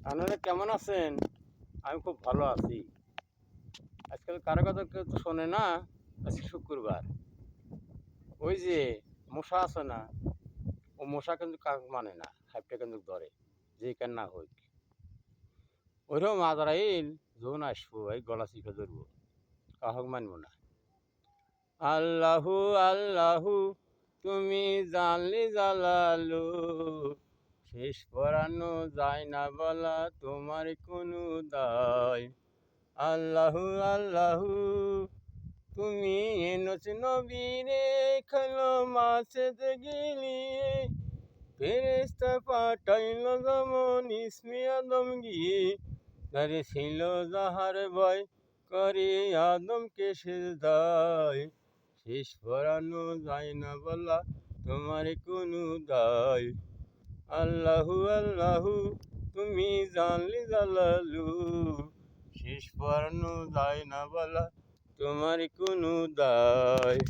আপনারা কেমন আছেন? আমি খুব ভালো আছি। আজকাল কারো কথা কেউ তো শোনে না। আজকে শুক্রবার। ওই যে মশা আছে না, ও মশা কিন্তু কাক মানে না, হাইপটা কিন্তু ধরে, যেই না হোক। ওইরকম আজরাইল যখন আসবো এই গলা চিপে ধরবো, কাহক মানবো না। আল্লাহু আল্লাহু তুমি জানলি জালালু, শেষ পরানো যায় না বলা তোমার কোনো দায়। আল্লাহু আল্লাহু তুমি এনেছ নবীরে, খেলো মাছেতে গিলিয়ে, ফেরেশতা পাঠাইল যেমন ইসমে আদম গিয়ে, তারে ছিল যাহার ভয় করে আদমকে সিজদায়। শেষ পরানো যায় না বলা তোমার কোনো দায়। আল্লাহু আল্লাহু তুমি জানলি জালালু, শেষ পরানো যায় না বলা তোমার কোনো দায়।